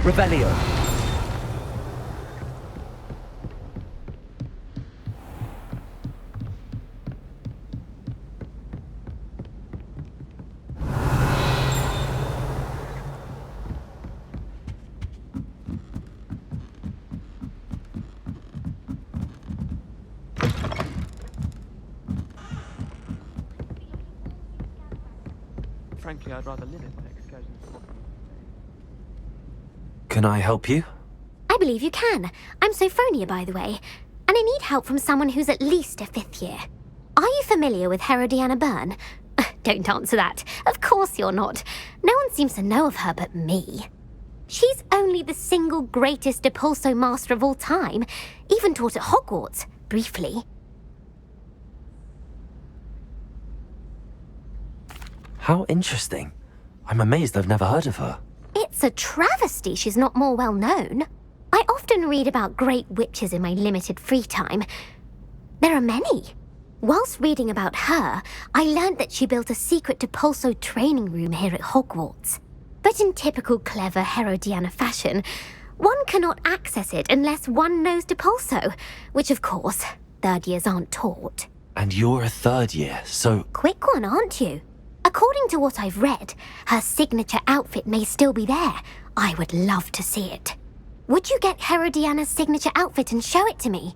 Revelio. Frankly, I'd rather limit my excursions. Can I help you? I believe you can. I'm Sophronia, by the way, and I need help from someone who's at least a 5th year. Are you familiar with Herodiana Byrne? Don't answer that. Of course you're not. No one seems to know of her but me. She's only the single greatest Depulso master of all time, even taught at Hogwarts, briefly. How interesting. I'm amazed I've never heard of her. It's a travesty she's not more well known. I often read about great witches in my limited free time. There are many. Whilst reading about her, I learned that she built a secret Depulso training room here at Hogwarts. But in typical clever Herodiana fashion, one cannot access it unless one knows Depulso, which of course, 3rd years aren't taught. And you're a 3rd year, so... Quick one, aren't you? According to what I've read, her signature outfit may still be there. I would love to see it. Would you get Herodiana's signature outfit and show it to me?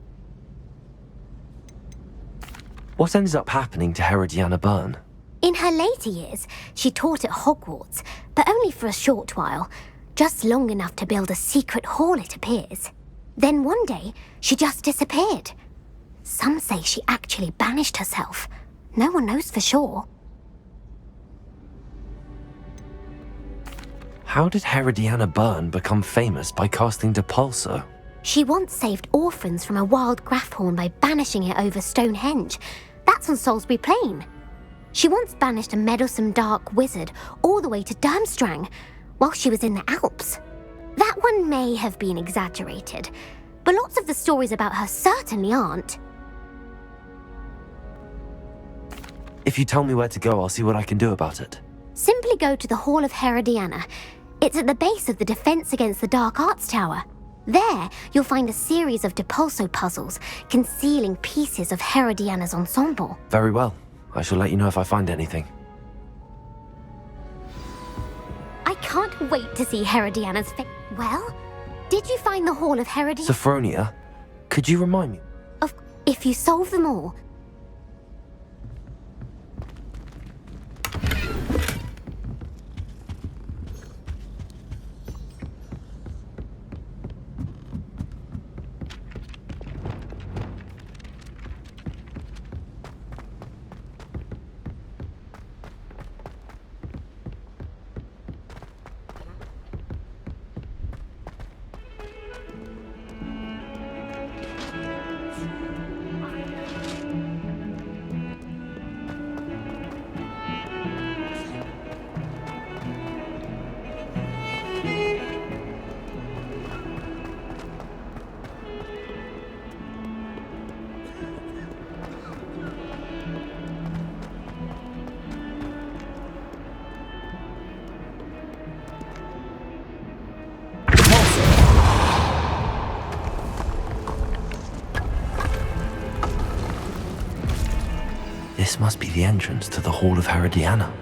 What ended up happening to Herodiana Byrne? In her later years, she taught at Hogwarts, but only for a short while. Just long enough to build a secret hall, it appears. Then one day, she just disappeared. Some say she actually banished herself. No one knows for sure. How did Herodiana Byrne become famous by casting Depulso? She once saved orphans from a wild Grafhorn by banishing it over Stonehenge. That's on Salisbury Plain. She once banished a meddlesome dark wizard all the way to Durmstrang while she was in the Alps. That one may have been exaggerated, but lots of the stories about her certainly aren't. If you tell me where to go, I'll see what I can do about it. Simply go to the Hall of Herodiana. It's at the base of the Defense Against the Dark Arts Tower. There, you'll find a series of Depulso puzzles concealing pieces of Herodiana's ensemble. Very well. I shall let you know if I find anything. I can't wait to see Herodiana's face. Well, did you find the Hall of Herodiana? Sophronia, could you remind me? If you solve them all, This must be the entrance to the Hall of Herodiana.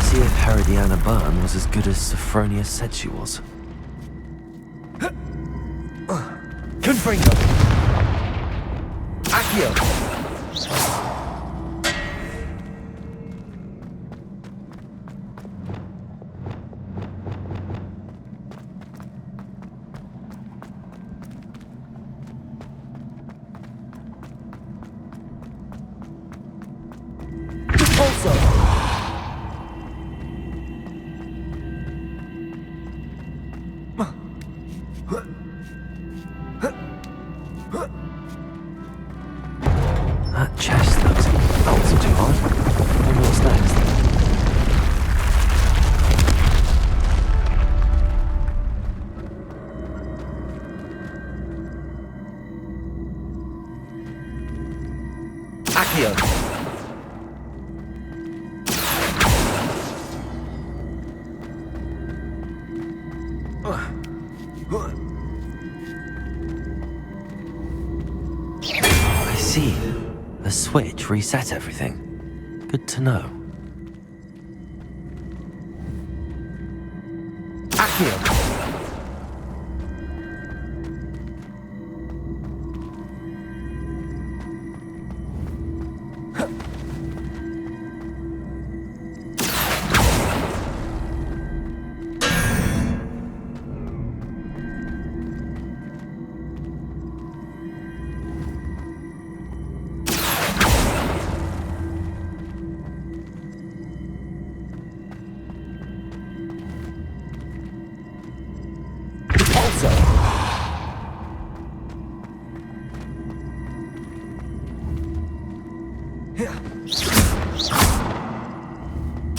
See if Herodiana Byrne was as good as Sophronia said she was. Confringo. Accio. Also. That chest looks... That wasn't too hard. Wonder what's next. Accio! I see. The switch reset everything. Good to know. Accio!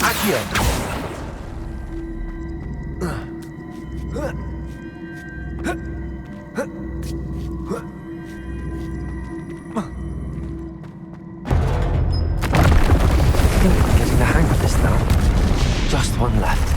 I think I'm getting the hang of this now. Just one left.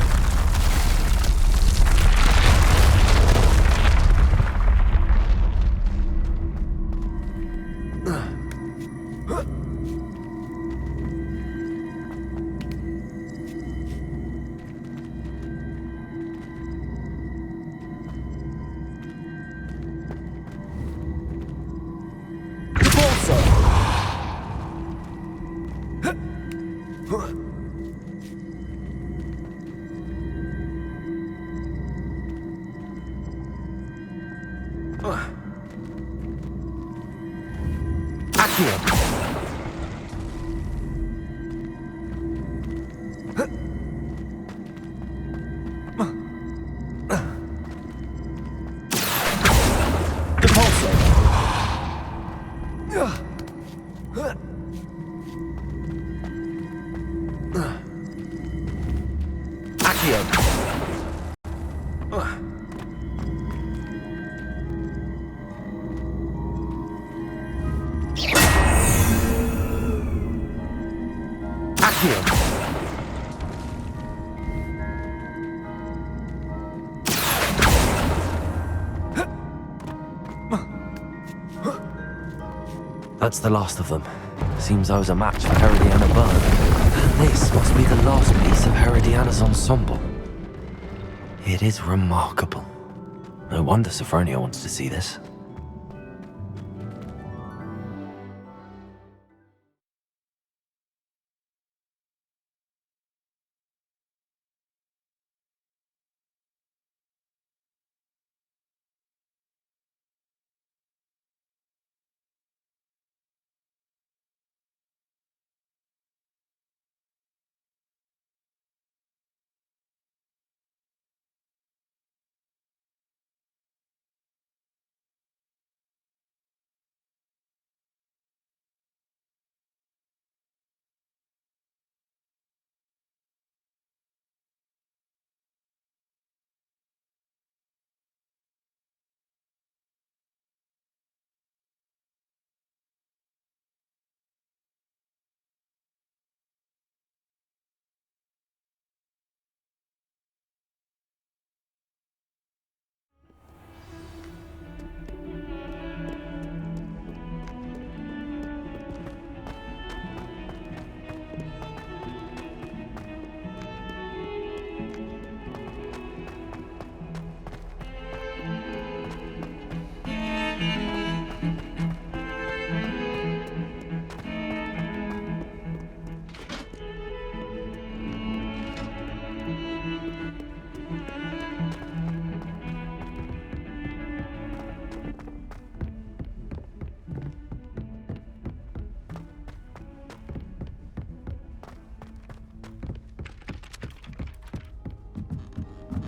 That's the last of them. Seems I was a match for Herodiana Byrne. And this must be the last piece of Herodiana's ensemble. It is remarkable. No wonder Sophronia wants to see this.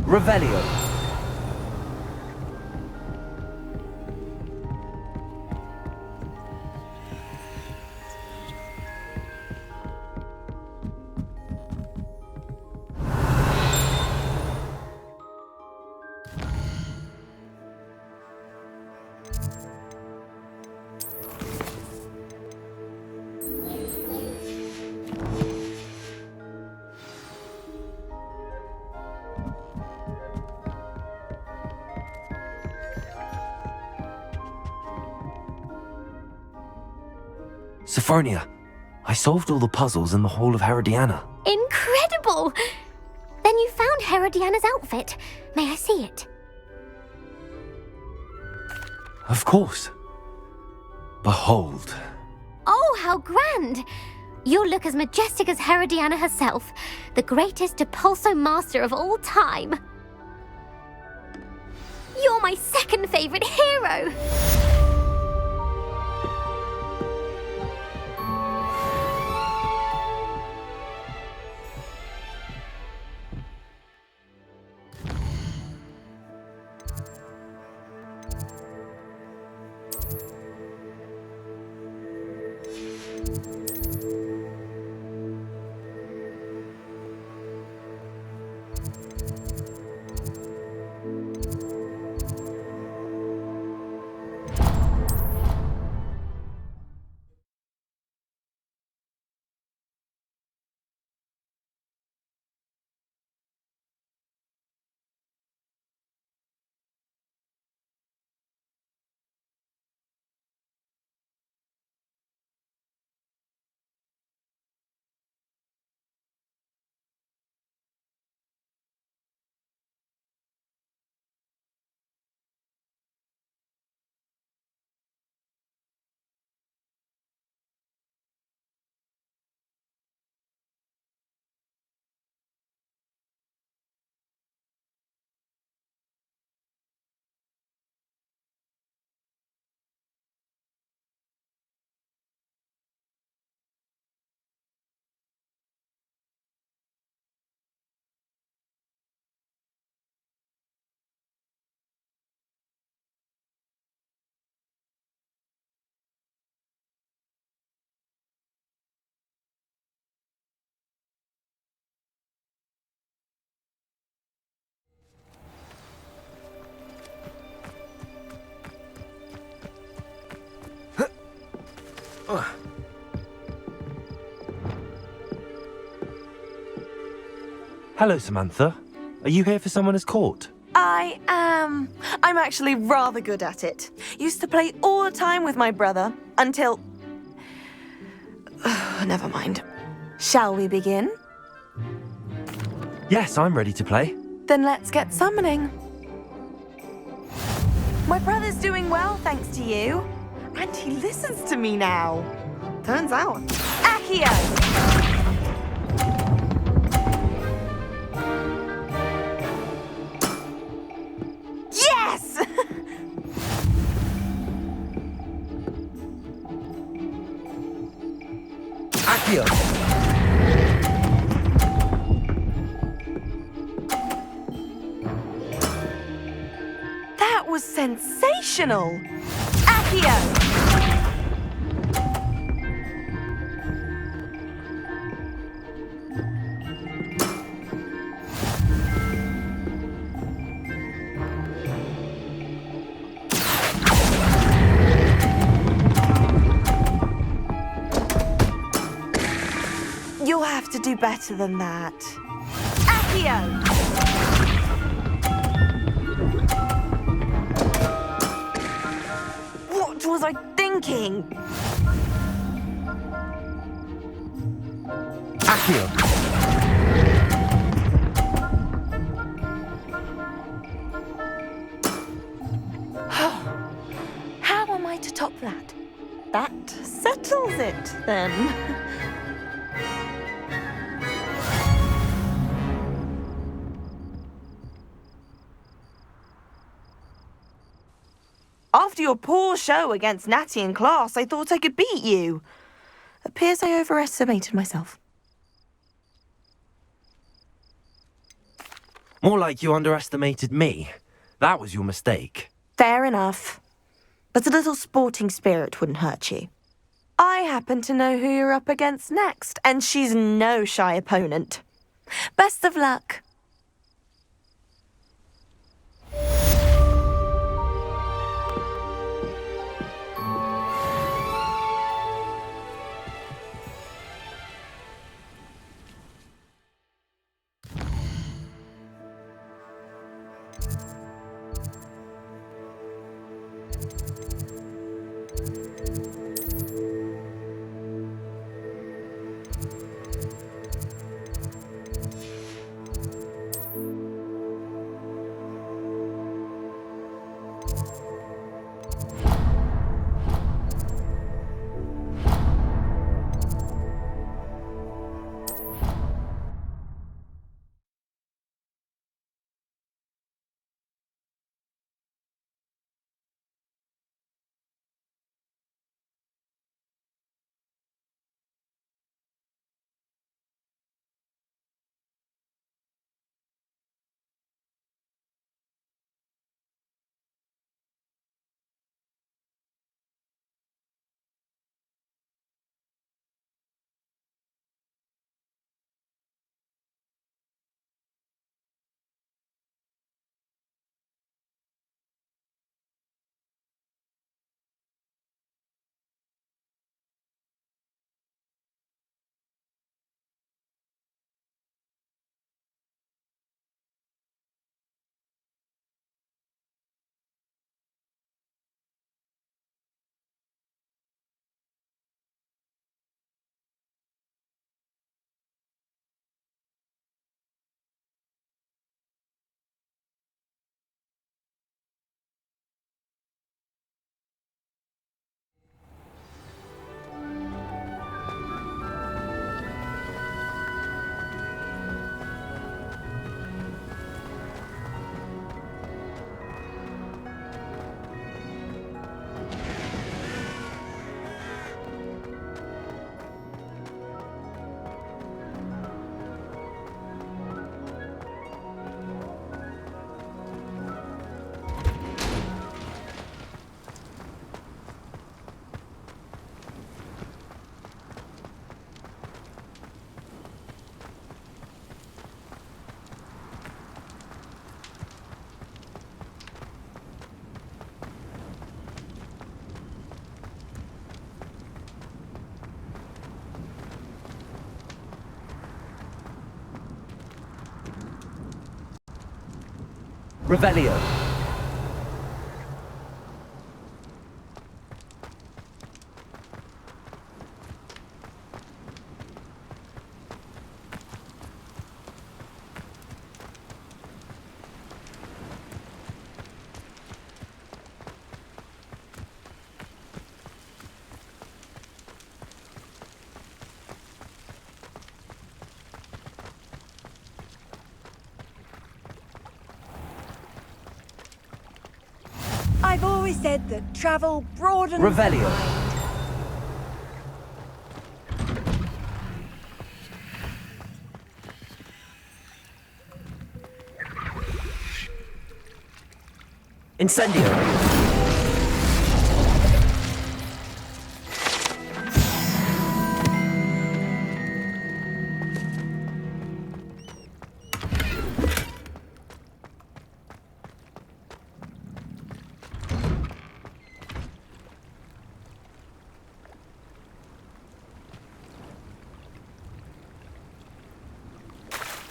Revelio. Sophronia, I solved all the puzzles in the Hall of Herodiana. Incredible! Then you found Herodiana's outfit. May I see it? Of course. Behold. Oh, how grand! You'll look as majestic as Herodiana herself, the greatest Depulso master of all time. You're my second favorite hero! Hello, Samantha. Are you here for someone as court? I am. I'm actually rather good at it. Used to play all the time with my brother until... Never mind. Shall we begin? Yes, I'm ready to play. Then let's get summoning. My brother's doing well, thanks to you. And he listens to me now. Turns out. Accio! Yes! Accio! That was sensational! Accio! You'll have to do better than that. Accio! What was I thinking? Accio! How am I to top that? That settles it, then. After your poor show against Natty in class, I thought I could beat you. Appears I overestimated myself. More like you underestimated me. That was your mistake. Fair enough. But a little sporting spirit wouldn't hurt you. I happen to know who you're up against next, and she's no shy opponent. Best of luck. Revelio. I've always said that travel broadens... Revelio. Incendio.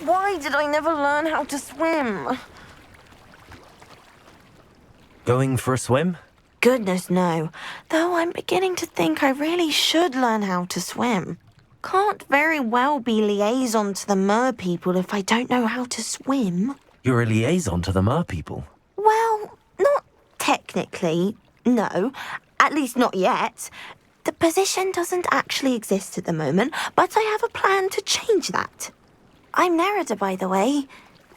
Why did I never learn how to swim? Going for a swim? Goodness, no. Though I'm beginning to think I really should learn how to swim. Can't very well be liaison to the mer people if I don't know how to swim. You're a liaison to the mer people. Well, not technically, no. At least not yet. The position doesn't actually exist at the moment, but I have a plan to change that. I'm Nerida, by the way.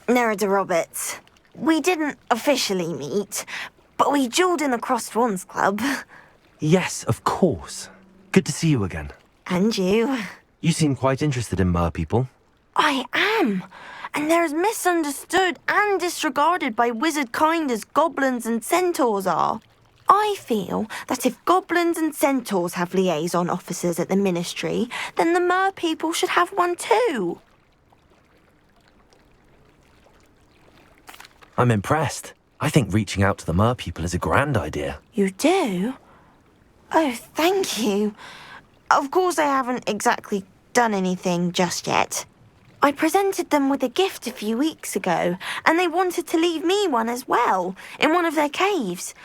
Nerida Roberts. We didn't officially meet, but we duelled in the Crossed Swans Club. Yes, of course. Good to see you again. And you. You seem quite interested in mer people. I am. And they're as misunderstood and disregarded by wizard kind as goblins and centaurs are. I feel that if goblins and centaurs have liaison officers at the ministry, then the mer people should have one too. I'm impressed. I think reaching out to the mer people is a grand idea. You do? Oh, thank you. Of course I haven't exactly done anything just yet. I presented them with a gift a few weeks ago, and they wanted to leave me one as well, in one of their caves.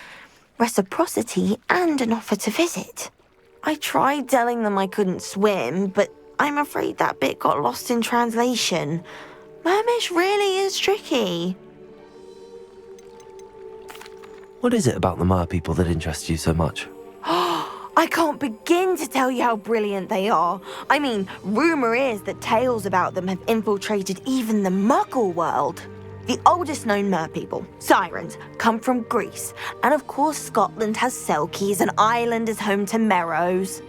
Reciprocity and an offer to visit. I tried telling them I couldn't swim, but I'm afraid that bit got lost in translation. Mermish really is tricky. What is it about the mer people that interests you so much? I can't begin to tell you how brilliant they are. I mean, rumour is that tales about them have infiltrated even the Muggle world. The oldest known mer people, sirens, come from Greece. And of course Scotland has Selkies and Ireland is home to Merrows.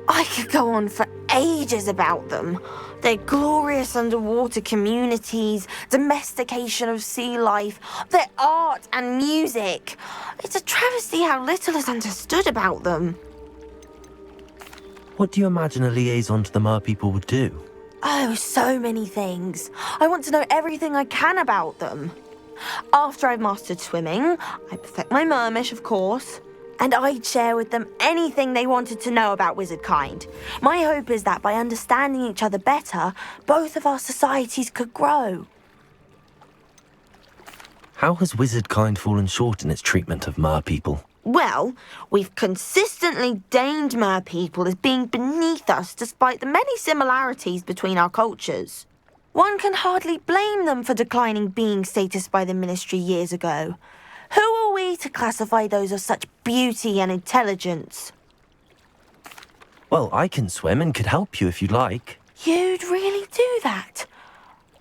I could go on for ages about them. Their glorious underwater communities, domestication of sea life, their art and music. It's a travesty how little is understood about them. What do you imagine a liaison to the mer people would do? Oh, so many things. I want to know everything I can about them. After I've mastered swimming, I perfect my mermish, of course. And I'd share with them anything they wanted to know about wizard kind. My hope is that by understanding each other better, both of our societies could grow. How has wizard kind fallen short in its treatment of mer people? Well, we've consistently deigned mer people as being beneath us despite the many similarities between our cultures. One can hardly blame them for declining being status by the ministry years ago. Who are we to classify those of such beauty and intelligence? Well, I can swim and could help you if you'd like. You'd really do that?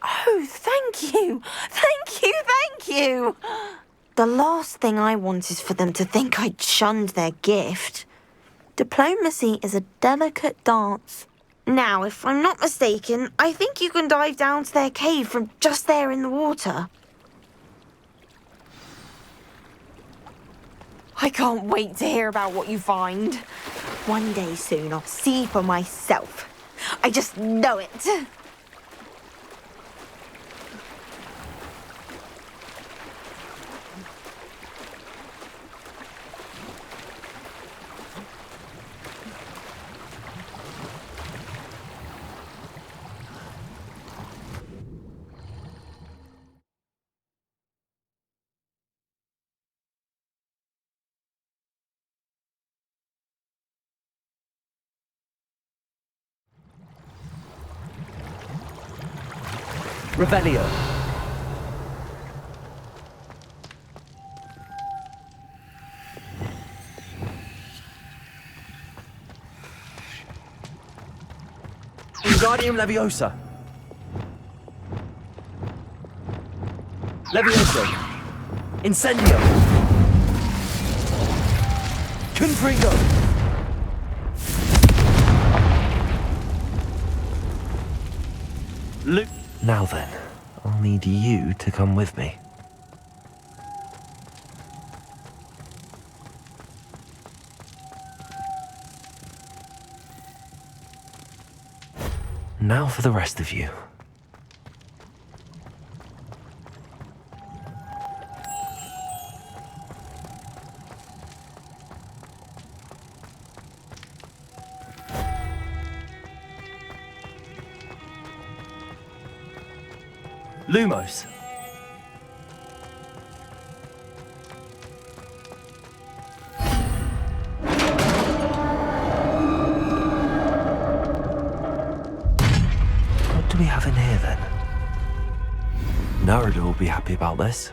Oh, thank you! Thank you, thank you! The last thing I want is for them to think I'd shunned their gift. Diplomacy is a delicate dance. Now, if I'm not mistaken, I think you can dive down to their cave from just there in the water. I can't wait to hear about what you find. One day soon I'll see for myself. I just know it. Revelio. Wingardium Leviosa. Levioso. Incendio. Confringo. Now then, I'll need you to come with me. Now for the rest of you. Lumos. What do we have in here then? Narada will be happy about this.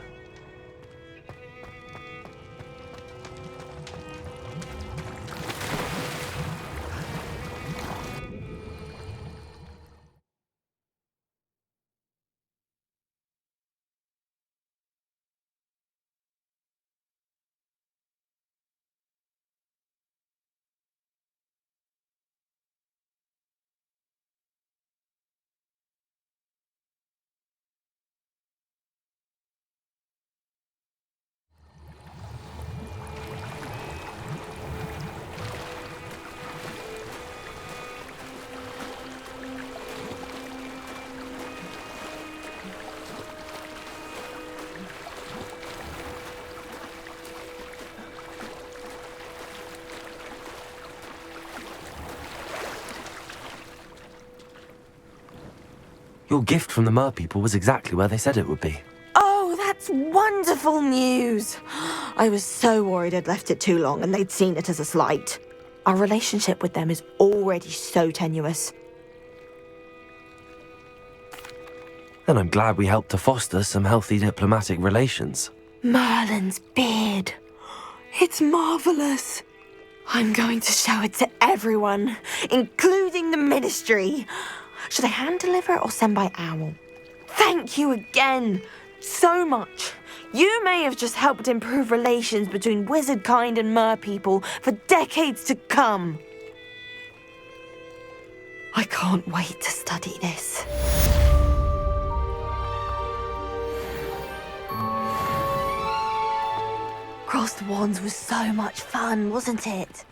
Your gift from the Mer people was exactly where they said it would be. Oh, that's wonderful news! I was so worried I'd left it too long and they'd seen it as a slight. Our relationship with them is already so tenuous. Then I'm glad we helped to foster some healthy diplomatic relations. Merlin's beard. It's marvelous. I'm going to show it to everyone, including the Ministry. Should I hand deliver it or send by owl? Thank you again, so much. You may have just helped improve relations between wizard kind and mer people for decades to come. I can't wait to study this. Crossed Wands was so much fun, wasn't it?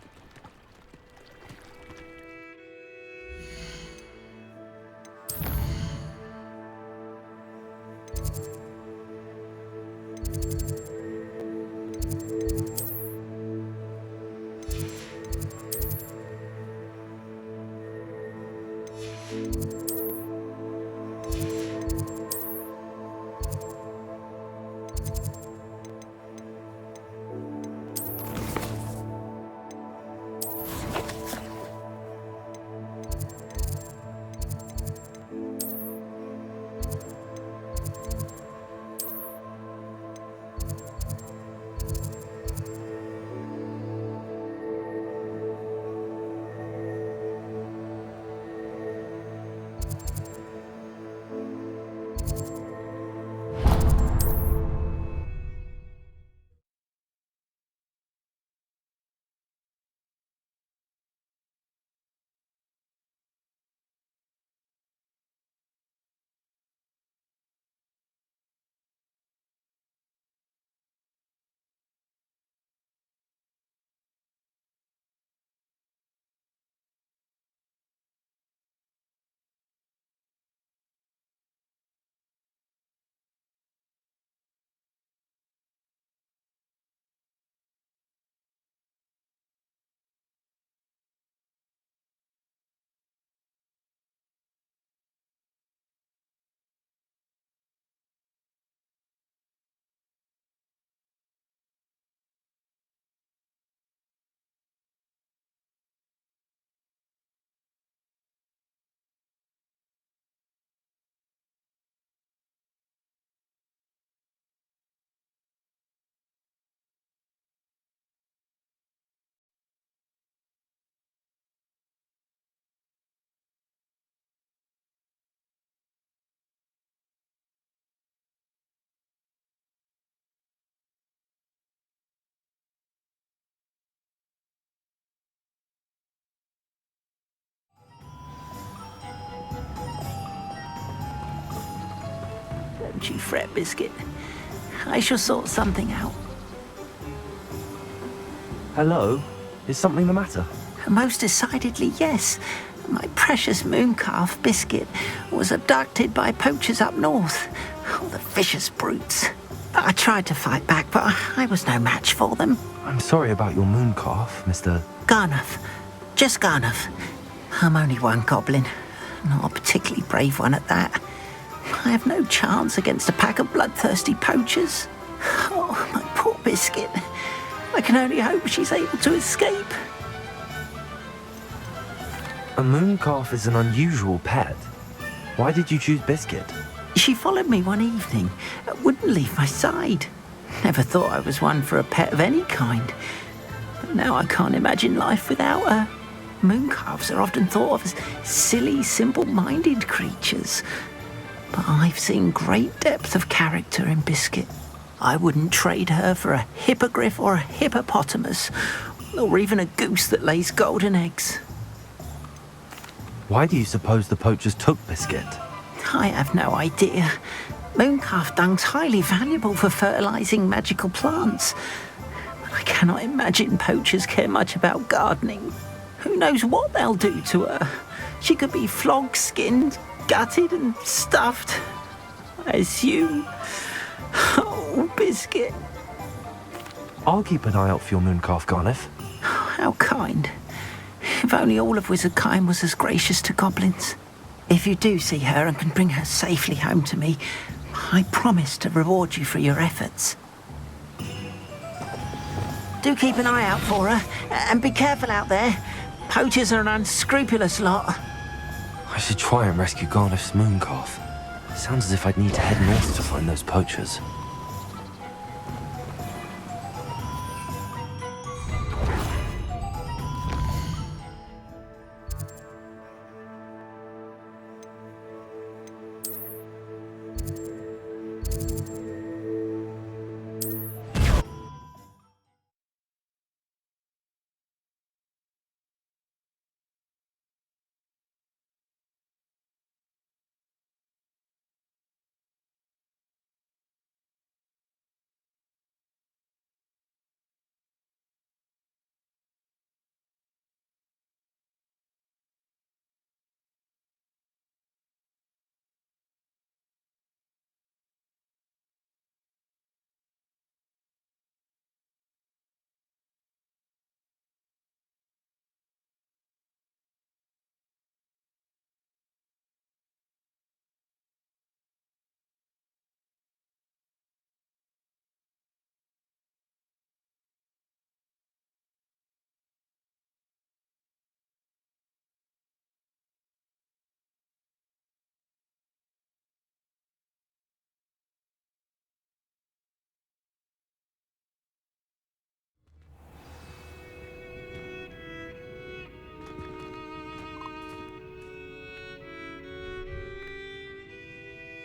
Don't you fret, Biscuit. I shall sort something out. Hello? Is something the matter? Most decidedly, yes. My precious moon calf, Biscuit, was abducted by poachers up north. Oh, the vicious brutes. I tried to fight back, but I was no match for them. I'm sorry about your moon calf, Mr. Garnuff. Just Garnuff. I'm only one goblin. Not a particularly brave one at that. I have no chance against a pack of bloodthirsty poachers. Oh, my poor Biscuit. I can only hope she's able to escape. A moon calf is an unusual pet. Why did you choose Biscuit? She followed me one evening, wouldn't leave my side. Never thought I was one for a pet of any kind. But now I can't imagine life without her. Moon calves are often thought of as silly, simple-minded creatures. But I've seen great depth of character in Biscuit. I wouldn't trade her for a hippogriff or a hippopotamus, or even a goose that lays golden eggs. Why do you suppose the poachers took Biscuit? I have no idea. Mooncalf dung's highly valuable for fertilizing magical plants. But I cannot imagine poachers care much about gardening. Who knows what they'll do to her? She could be flogged, skinned, gutted and stuffed. I assume. Oh, Biscuit. I'll keep an eye out for your moon calf, Garniff. How kind. If only all of Wizardkind was as gracious to goblins. If you do see her and can bring her safely home to me, I promise to reward you for your efforts. Do keep an eye out for her, and be careful out there. Poachers are an unscrupulous lot. I should try and rescue Garniff's moon calf. Sounds as if I'd need to head north to find those poachers.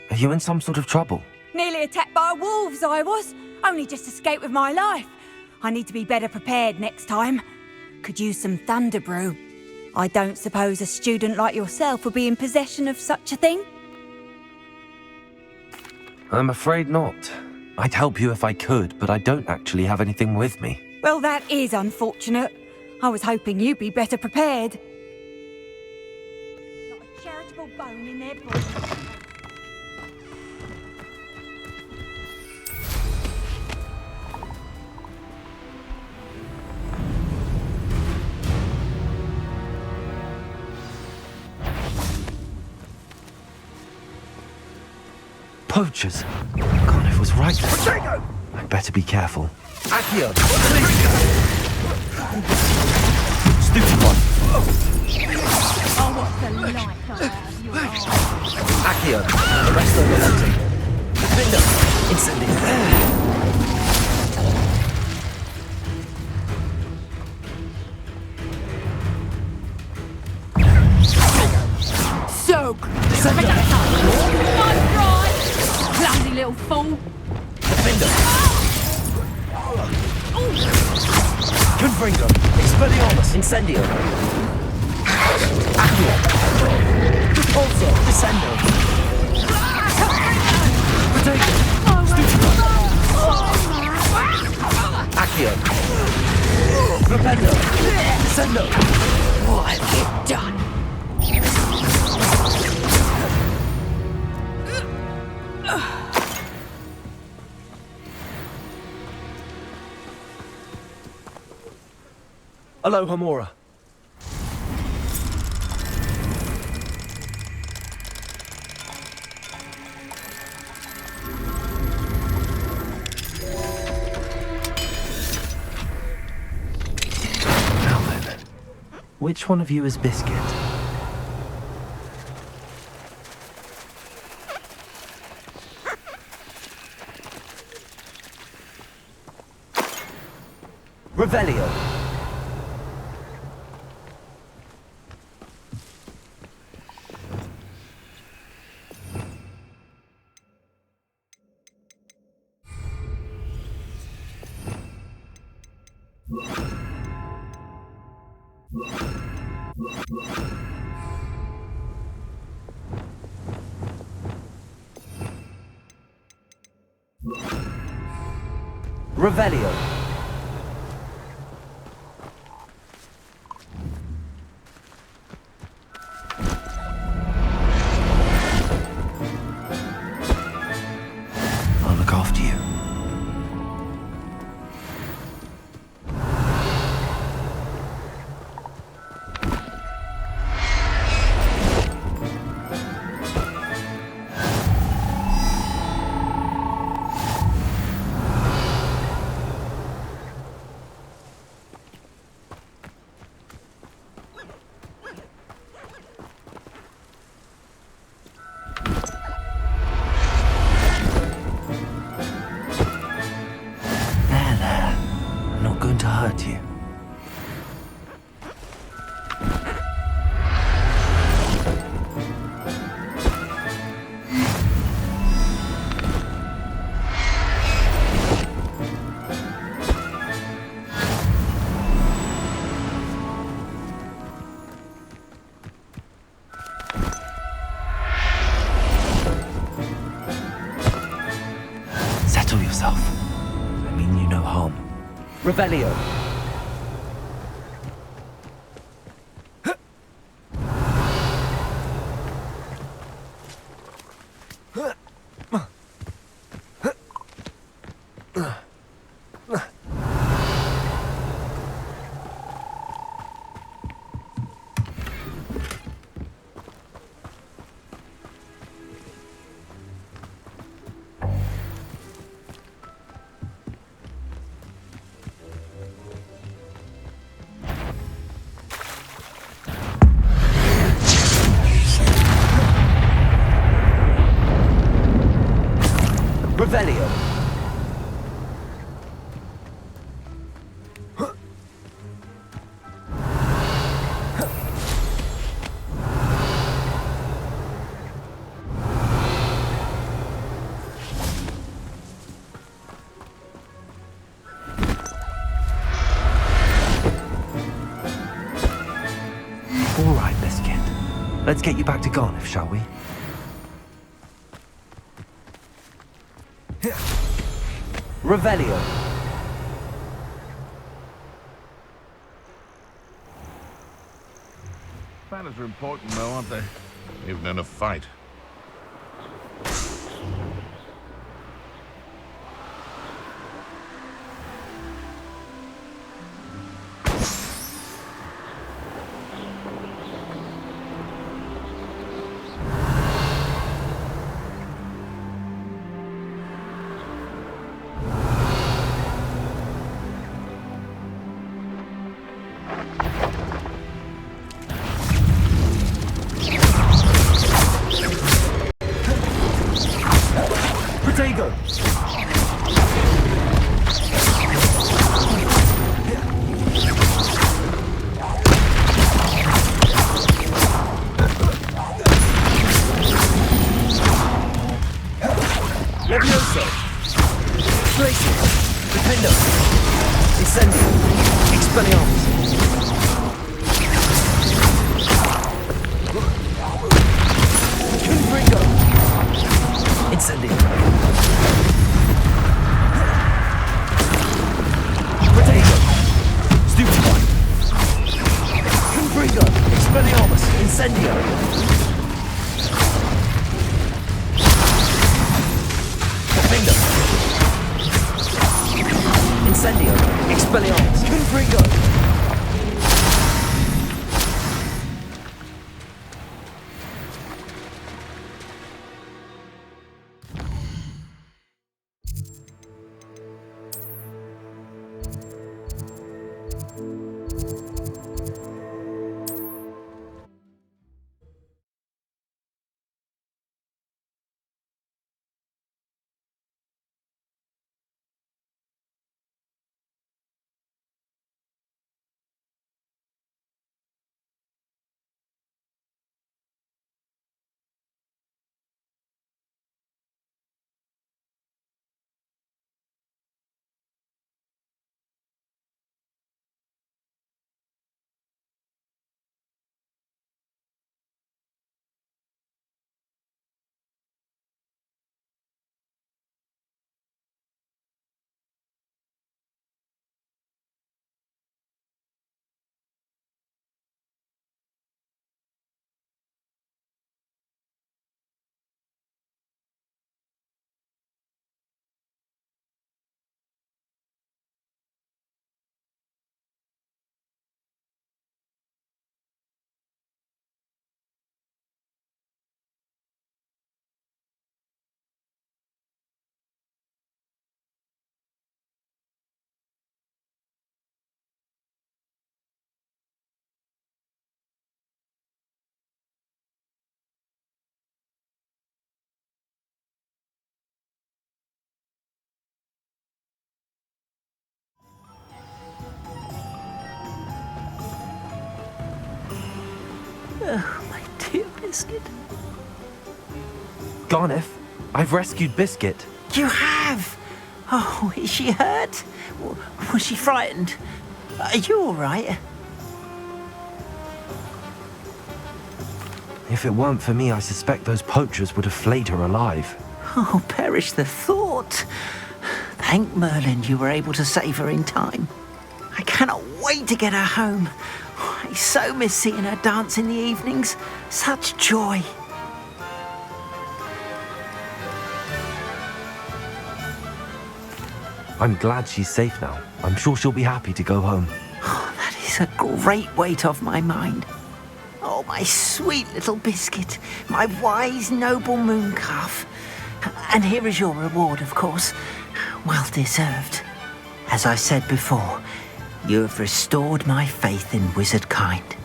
Are you in some sort of trouble? Nearly attacked by wolves, I was. Only just escaped with my life. I need to be better prepared next time. Could use some thunder brew. I don't suppose a student like yourself would be in possession of such a thing? I'm afraid not. I'd help you if I could, but I don't actually have anything with me. Well, that is unfortunate. I was hoping you'd be better prepared. Not a charitable bone in their body. Poachers! Garniff was right there. I'd better be careful. Accio! Stupid one! Oh, what's the light out of your eyes? Accio! Arresto Volante! Defender! Incendio! Soak! Nice ride! Clumsy little fool! Defender! Confringo! Expelliarmus! Incendio! Accio! Repulso! Descendo! Accio. Rependo. Descendo. What have you done? Aloha Mora. Now then, which one of you is Biscuit? Revelio. Revelio. I'll look after you. There. I'm not going to hurt you. Settle yourself. I mean you no harm. Revelio. Revelio. All right, Biscuit. Let's get you back to Garniff, shall we? Revelio. Manners are important, though, aren't they? Even in a fight. Protego. Levioso. Glacius. Defendo. Incendio. Expelliarmus. Confringo. Incendio. Incendio. Expelliarmus. Confringo. Oh, my dear Biscuit. Garneth, I've rescued Biscuit. You have? Oh, is she hurt? Was she frightened? Are you all right? If it weren't for me, I suspect those poachers would have flayed her alive. Oh, perish the thought. Thank Merlin you were able to save her in time. I cannot wait to get her home. I so miss seeing her dance in the evenings. Such joy. I'm glad she's safe now. I'm sure she'll be happy to go home. Oh, that is a great weight off my mind. Oh, my sweet little Biscuit, my wise, noble moon calf. And here is your reward, of course. Well deserved. As I said before, you have restored my faith in wizard kind.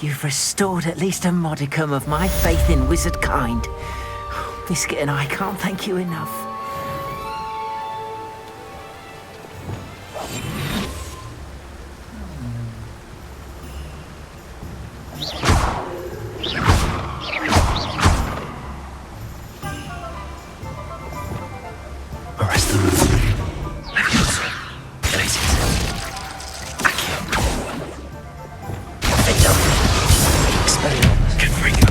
You've restored at least a modicum of my faith in wizard kind. Biscuit and I can't thank you enough. Arrest them. Levioso. Gracias. Accio. Perfecto. Expelliarmus. Confringo.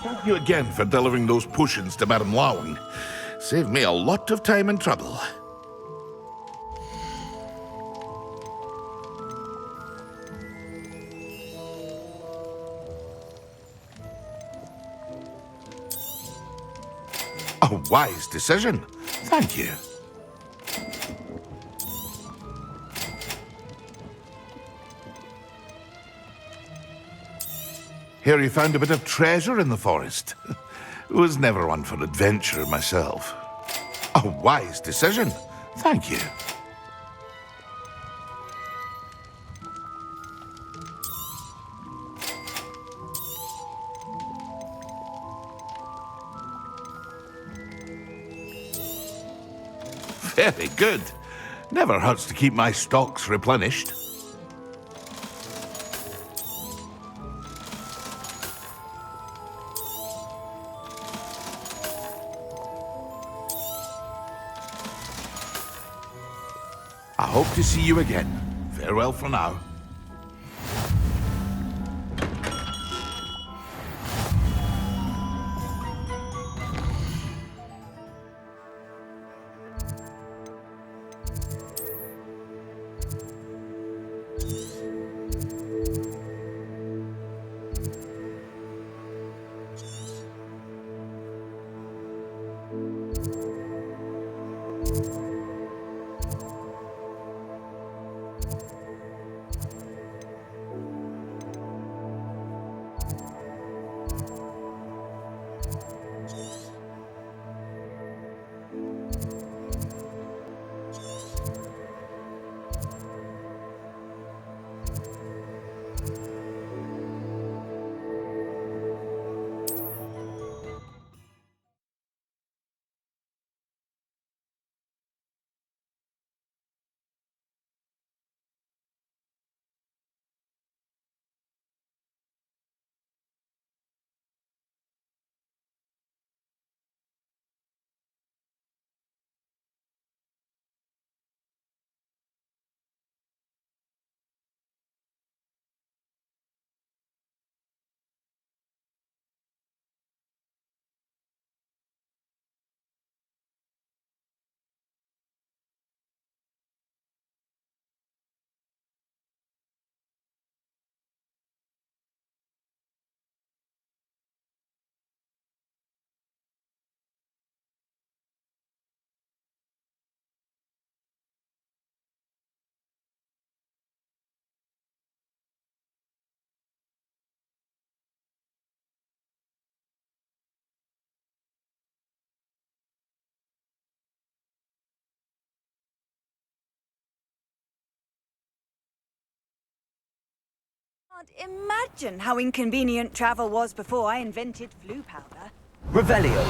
Thank you again for delivering those potions to Madame Lowing. Saved me a lot of time and trouble. A wise decision. Thank you. Hear you found a bit of treasure in the forest. Was never one for adventure myself. A wise decision. Thank you. Very good. Never hurts to keep my stocks replenished. I hope to see you again. Farewell for now. Can't imagine how inconvenient travel was before I invented flu powder. Revelio.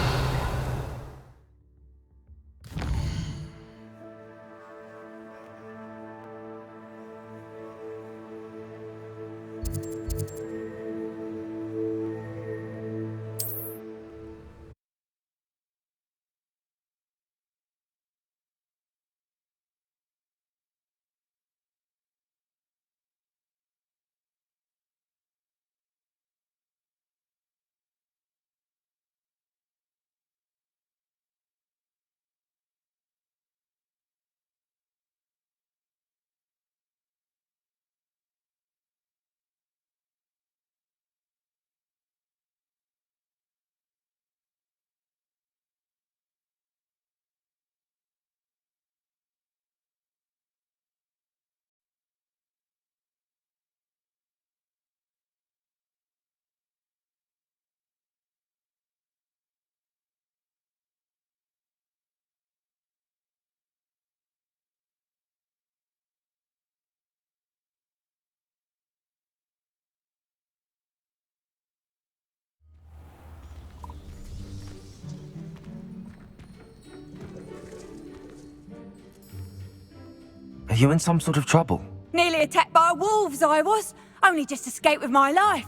Are you in some sort of trouble? Nearly attacked by wolves, I was. Only just escaped with my life.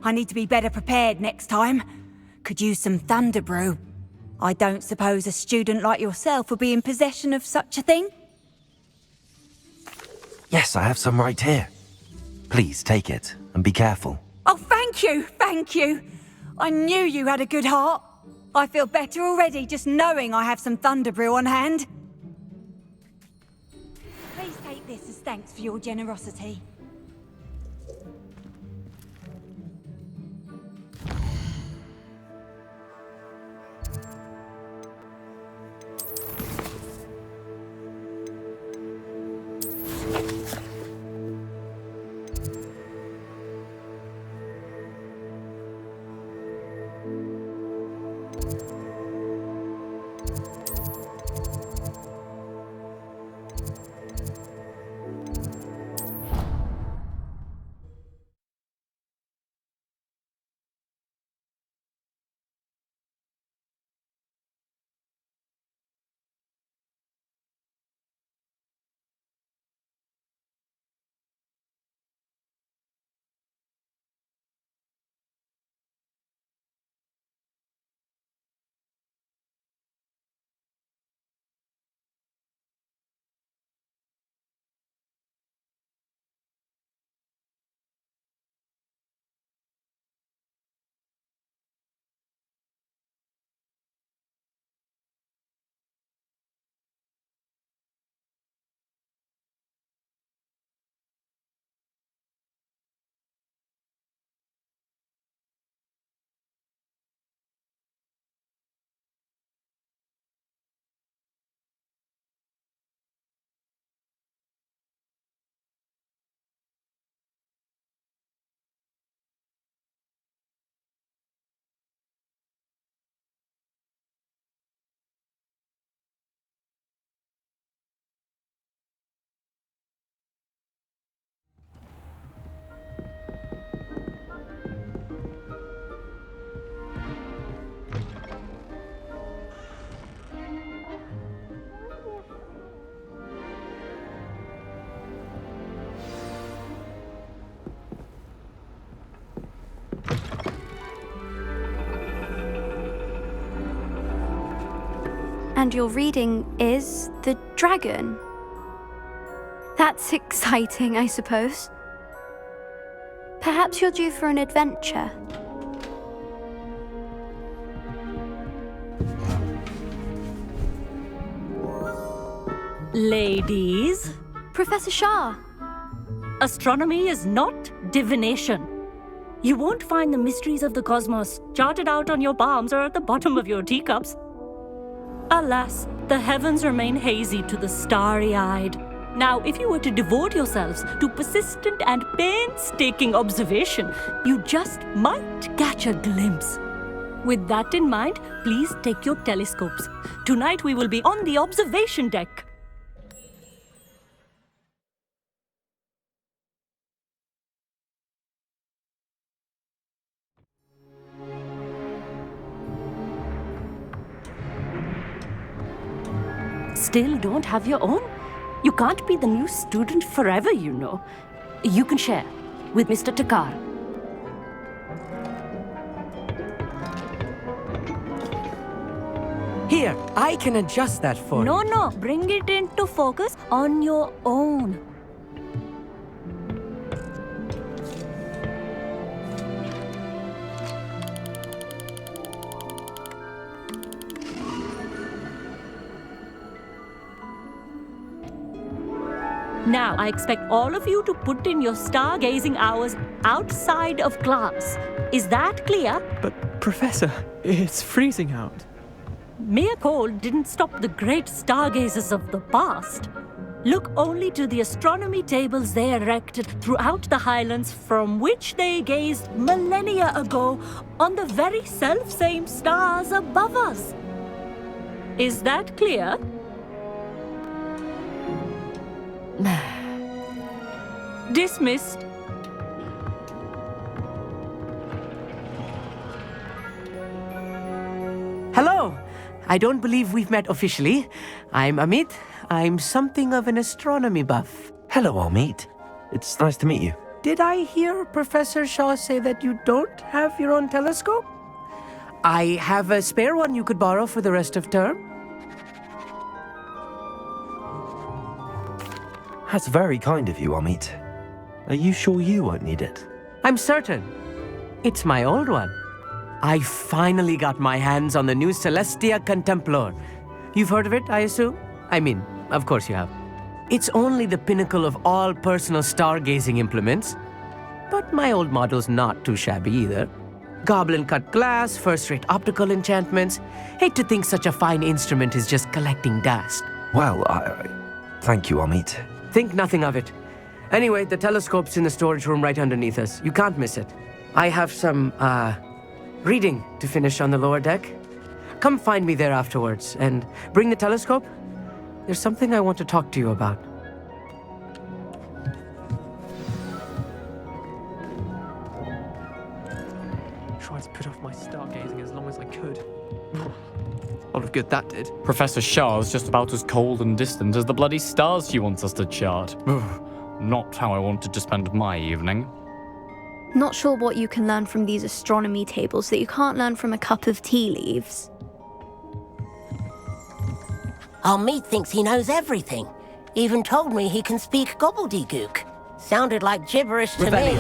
I need to be better prepared next time. Could use some thunder brew. I don't suppose a student like yourself would be in possession of such a thing? Yes, I have some right here. Please take it, and be careful. Oh, thank you, thank you. I knew you had a good heart. I feel better already just knowing I have some thunder brew on hand. Please take this as thanks for your generosity. And your reading is the dragon. That's exciting, I suppose. Perhaps you're due for an adventure. Ladies, Professor Shah. astronomy is not divination. You won't find the mysteries of the cosmos charted out on your palms or at the bottom of your teacups. Alas, the heavens remain hazy to the starry-eyed. Now, if you were to devote yourselves to persistent and painstaking observation, you just might catch a glimpse. With that in mind, please take your telescopes. Tonight we will be on the observation deck. Still don't have your own? You can't be the new student forever, you know. You can share with Mr. Takar. Here, I can adjust that for you. No, bring it into focus on your own. Now, I expect all of you to put in your stargazing hours outside of class. Is that clear? But, Professor, it's freezing out. Mere cold didn't stop the great stargazers of the past. Look only to the astronomy tables they erected throughout the highlands from which they gazed millennia ago on the very self-same stars above us. Is that clear? Dismissed. Hello! I don't believe we've met officially. I'm Amit. I'm something of an astronomy buff. Hello, Amit. It's nice to meet you. Did I hear Professor Shaw say that you don't have your own telescope? I have a spare one you could borrow for the rest of term. That's very kind of you, Amit. Are you sure you won't need it? I'm certain. It's my old one. I finally got my hands on the new Celestia Contemplar. You've heard of it, I assume? I mean, of course you have. It's only the pinnacle of all personal stargazing implements. But my old model's not too shabby either. Goblin-cut glass, first-rate optical enchantments. Hate to think such a fine instrument is just collecting dust. Well, thank you, Amit. Think nothing of it. Anyway, the telescope's in the storage room right underneath us. You can't miss it. I have some, reading to finish on the lower deck. Come find me there afterwards, and bring the telescope. There's something I want to talk to you about. Tried to put off my stargazing as long as I could. A lot of good that did. Professor Shah's just about as cold and distant as the bloody stars she wants us to chart. Not how I wanted to spend my evening. Not sure what you can learn from these astronomy tables that you can't learn from a cup of tea leaves. Amit thinks he knows everything. Even told me he can speak gobbledygook. Sounded like gibberish to me.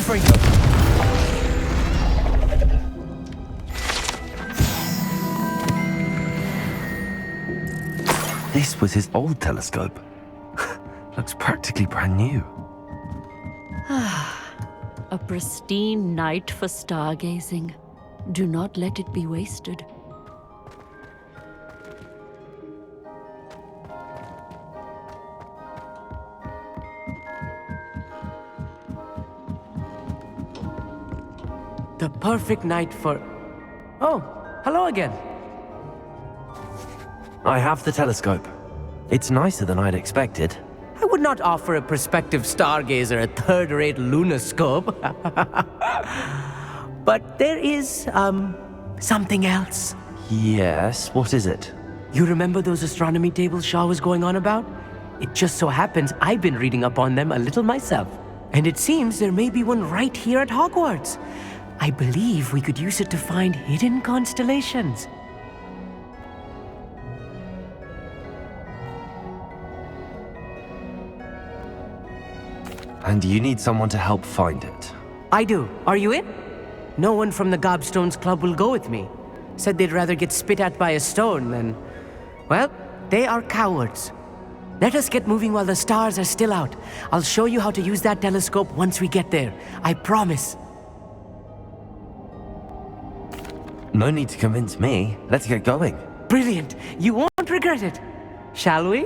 Confringo. This was his old telescope. Looks practically brand new. A pristine night for stargazing. Do not let it be wasted. The perfect night for... Oh, hello again. I have the telescope. It's nicer than I'd expected. I would not offer a prospective stargazer a third-rate lunoscope. But there is, something else. Yes, what is it? You remember those astronomy tables Shaw was going on about? It just so happens I've been reading up on them a little myself. And it seems there may be one right here at Hogwarts. I believe we could use it to find hidden constellations. And you need someone to help find it. I do. Are you in? No one from the Gobstones Club will go with me. Said they'd rather get spit at by a stone than... Well, they are cowards. Let us get moving while the stars are still out. I'll show you how to use that telescope once we get there. I promise. No need to convince me. Let's get going. Brilliant. You won't regret it. Shall we?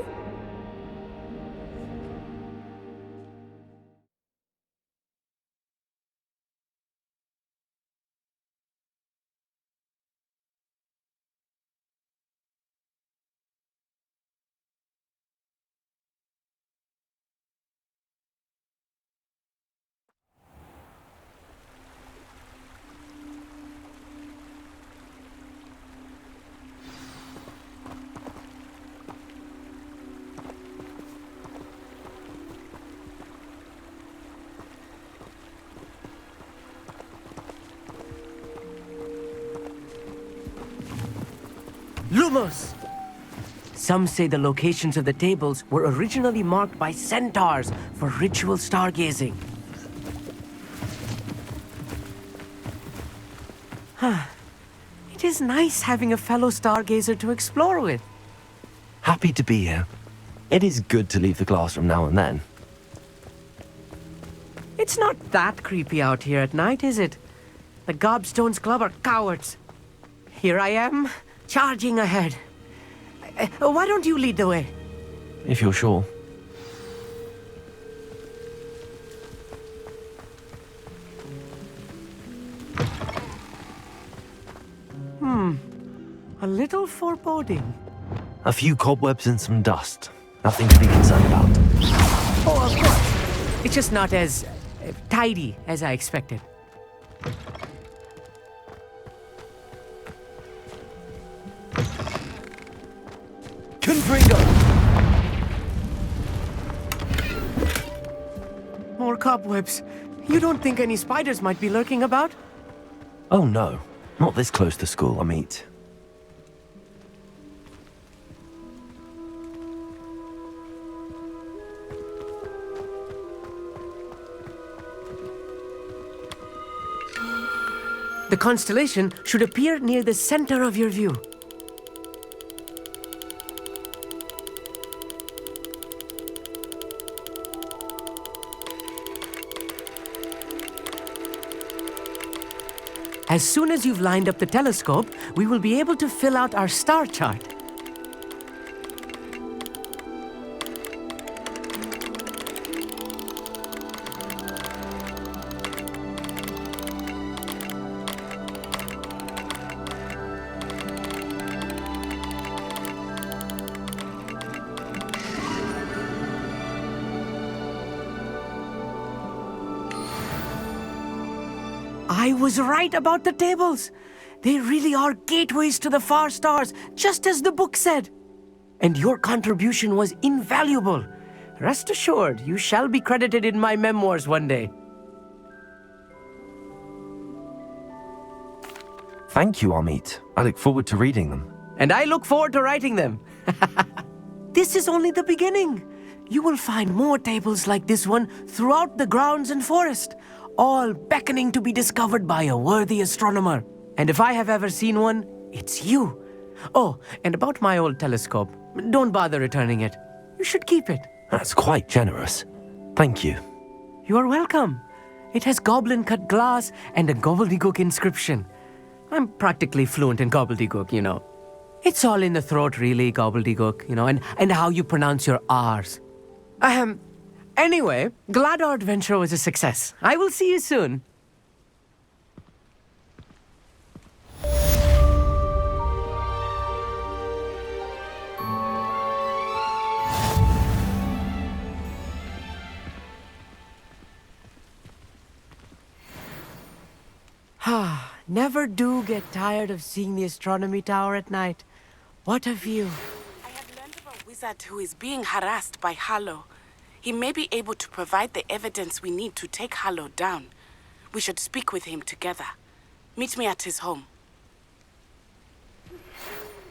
Lumos! Some say the locations of the tables were originally marked by centaurs for ritual stargazing. It is nice having a fellow stargazer to explore with. Happy to be here. It is good to leave the classroom now and then. It's not that creepy out here at night, is it? The Gobstones Club are cowards. Here I am, charging ahead. Why don't you lead the way? If you're sure. A little foreboding. A few cobwebs and some dust. Nothing to be concerned about. Oh, of course. It's just not as tidy as I expected. Confringo! More cobwebs. You don't think any spiders might be lurking about? Oh no, not this close to school, I meet. The constellation should appear near the center of your view. As soon as you've lined up the telescope, we will be able to fill out our star chart. I was right about the tables. They really are gateways to the far stars, just as the book said. And your contribution was invaluable. Rest assured, you shall be credited in my memoirs one day. Thank you, Amit. I look forward to reading them. And I look forward to writing them. This is only the beginning. You will find more tables like this one throughout the grounds and forest. all beckoning to be discovered by a worthy astronomer. And if I have ever seen one, it's you. Oh, and about my old telescope, don't bother returning it. You should keep it. That's quite generous. Thank you. You are welcome. It has goblin-cut glass and a gobbledygook inscription. I'm practically fluent in gobbledygook, you know. It's all in the throat, really, gobbledygook, you know, and how you pronounce your R's. Anyway, glad our adventure was a success. I will see you soon. Never do get tired of seeing the astronomy tower at night. What a view. I have learned of a wizard who is being harassed by Harlow. He may be able to provide the evidence we need to take Harlow down. We should speak with him together. Meet me at his home.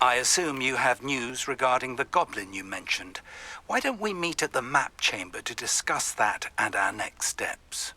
I assume you have news regarding the goblin you mentioned. Why don't we meet at the map chamber to discuss that and our next steps?